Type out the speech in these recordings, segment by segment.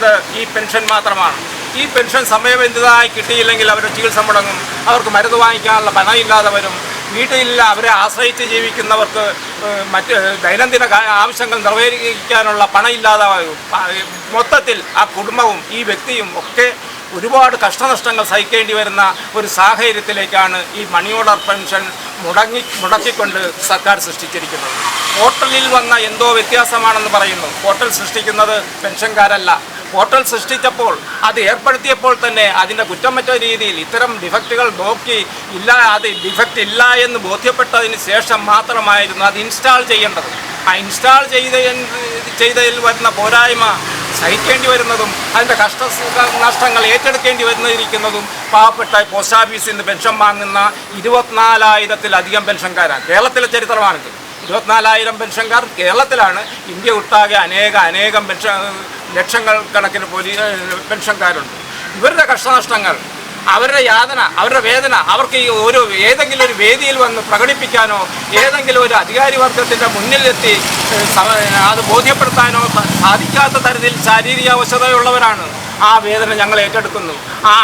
കിട്ടുന്നത് ഈ പെൻഷൻ മാത്രമാണ്. ഈ പെൻഷൻ സമയബന്ധിതമായി കിട്ടിയില്ലെങ്കിൽ അവരുടെ ചികിത്സ മുടങ്ങും, അവർക്ക് മരുന്ന് വാങ്ങിക്കാനുള്ള പണമില്ലാതെ വരും. വീട്ടിലില്ല അവരെ ആശ്രയിച്ച് ജീവിക്കുന്നവർക്ക് മറ്റ് ദൈനംദിന ആവശ്യങ്ങൾ നിർവഹിക്കാനുള്ള പണമില്ലാതെ വരും. മൊത്തത്തിൽ ആ കുടുംബവും ഈ വ്യക്തിയും ഒക്കെ ഒരുപാട് കഷ്ടനഷ്ടങ്ങൾ സഹിക്കേണ്ടി വരുന്ന ഒരു സാഹചര്യത്തിലേക്കാണ് ഈ മണി ഓർഡർ പെൻഷൻ മുടക്കിക്കൊണ്ട് സർക്കാർ സൃഷ്ടിച്ചിരിക്കുന്നത്. പോർട്ടലിൽ വന്ന എന്തോ വ്യത്യാസമാണെന്ന് പറയുന്നു. പോർട്ടൽ സൃഷ്ടിക്കുന്നത് പെൻഷൻകാരല്ല. പോർട്ടൽ സൃഷ്ടിച്ചപ്പോൾ അത് ഏർപ്പെടുത്തിയപ്പോൾ തന്നെ അതിൻ്റെ കുറ്റമറ്റ രീതിയിൽ ഇത്തരം ഡിഫക്റ്റുകൾ നോക്കി അത് ഡിഫക്റ്റ് ഇല്ല എന്ന് ബോധ്യപ്പെട്ടതിന് ശേഷം മാത്രമായിരുന്നു അത് ഇൻസ്റ്റാൾ ചെയ്യേണ്ടത്. ആ ഇൻസ്റ്റാൾ ചെയ്തതിൽ വരുന്ന പോരായ്മ സഹിക്കേണ്ടി വരുന്നതും അതിൻ്റെ നഷ്ടങ്ങൾ ഏറ്റെടുക്കേണ്ടി വരുന്നിരിക്കുന്നതും പാവപ്പെട്ട പോസ്റ്റ് ഓഫീസിൽ നിന്ന് പെൻഷൻ വാങ്ങുന്ന 24,000-ത്തിലധികം പെൻഷൻകാരാണ്. കേരളത്തിലെ ചരിത്രമാണിത്. 24,000 പെൻഷൻകാർ കേരളത്തിലാണ്. ഇന്ത്യ ഒട്ടാകെ അനേകം ലക്ഷങ്ങൾ കണക്കിന് പെൻഷൻകാരുണ്ട്. ഇവരുടെ കഷ്ടനഷ്ടങ്ങൾ, അവരുടെ യാതന, അവരുടെ വേദന അവർക്ക് ഏതെങ്കിലും ഒരു വേദിയിൽ വന്ന് പ്രകടിപ്പിക്കാനോ ഏതെങ്കിലും ഒരു അധികാരി വർഗത്തിൻ്റെ മുന്നിലെത്തി അത് ബോധ്യപ്പെടുത്താനോ സാധിക്കാത്ത തരത്തിൽ ശാരീരിക അവശതയുള്ളവരാണ്. ആ വേദന ഞങ്ങൾ ഏറ്റെടുക്കുന്നു.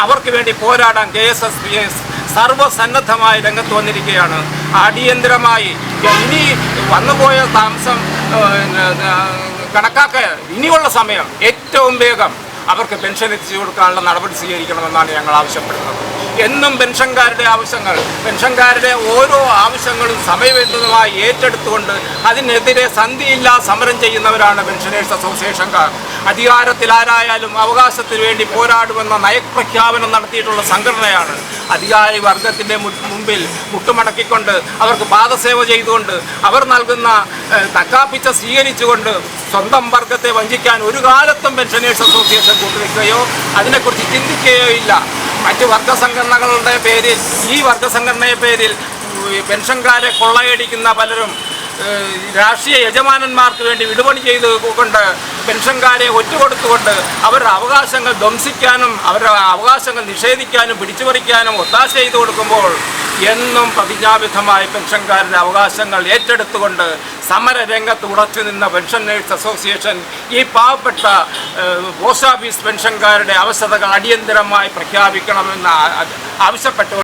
അവർക്ക് വേണ്ടി പോരാടാൻ KSSPS സർവ്വസന്നദ്ധമായി രംഗത്ത് വന്നിരിക്കുകയാണ്. അടിയന്തരമായി ഇനി വന്നുപോയ താമസം കണക്കാക്കുക, ഇനിയുള്ള സമയം ഏറ്റവും വേഗം അവർക്ക് പെൻഷൻ എത്തിച്ചു കൊടുക്കാനുള്ള നടപടി സ്വീകരിക്കണമെന്നാണ് ഞങ്ങൾ ആവശ്യപ്പെടുന്നത്. എന്നും പെൻഷൻകാരുടെ ഓരോ ആവശ്യങ്ങളും സമയബന്ധിതമായി ഏറ്റെടുത്തുകൊണ്ട് അതിനെതിരെ സന്ധിയില്ലാ സമരം ചെയ്യുന്നവരാണ് പെൻഷനേഴ്സ് അസോസിയേഷൻകാർ. അധികാരത്തിലാരായാലും അവകാശത്തിന് വേണ്ടി പോരാടുമെന്ന നയപ്രഖ്യാപനം നടത്തിയിട്ടുള്ള സംഘടനയാണ്. അധികാരി വർഗത്തിൻ്റെ മുമ്പിൽ മുട്ടുമടക്കിക്കൊണ്ട് അവർക്ക് പാദസേവ ചെയ്തുകൊണ്ട് അവർ നൽകുന്ന തക്കാപ്പിച്ച സ്വീകരിച്ചുകൊണ്ട് സ്വന്തം വർഗത്തെ വഞ്ചിക്കാൻ ഒരു കാലത്തും പെൻഷനേഴ്സ് അസോസിയേഷൻ കൂട്ടുവെക്കുകയോ അതിനെക്കുറിച്ച് ചിന്തിക്കുകയോ ഇല്ല. മറ്റ് വർഗസംഘടനകളുടെ പേരിൽ ഈ വർഗസംഘടനയുടെ പേരിൽ പെൻഷൻകാരെ കൊള്ളയടിക്കുന്ന പലരും രാഷ്ട്രീയ യജമാനന്മാർക്ക് വേണ്ടി വിടുപണി ചെയ്തുകൊണ്ട് പെൻഷൻകാരെ ഒറ്റുകൊടുത്തുകൊണ്ട് അവരുടെ അവകാശങ്ങൾ ധ്വംസിക്കാനും അവരുടെ അവകാശങ്ങൾ നിഷേധിക്കാനും പിടിച്ചുപറിക്കാനും ഒത്താശ ചെയ്തു കൊടുക്കുമ്പോൾ എന്നും പ്രതിജ്ഞാബദ്ധമായി പെൻഷൻകാരുടെ അവകാശങ്ങൾ ഏറ്റെടുത്തുകൊണ്ട് സമരരംഗത്ത് ഉറച്ചു നിന്ന പെൻഷനേഴ്സ് അസോസിയേഷൻ ഈ പാവപ്പെട്ട പോസ്റ്റ് ഓഫീസ് പെൻഷൻകാരുടെ അവസ്ഥകൾ അടിയന്തരമായി പ്രഖ്യാപിക്കണമെന്ന് ആവശ്യപ്പെട്ടു.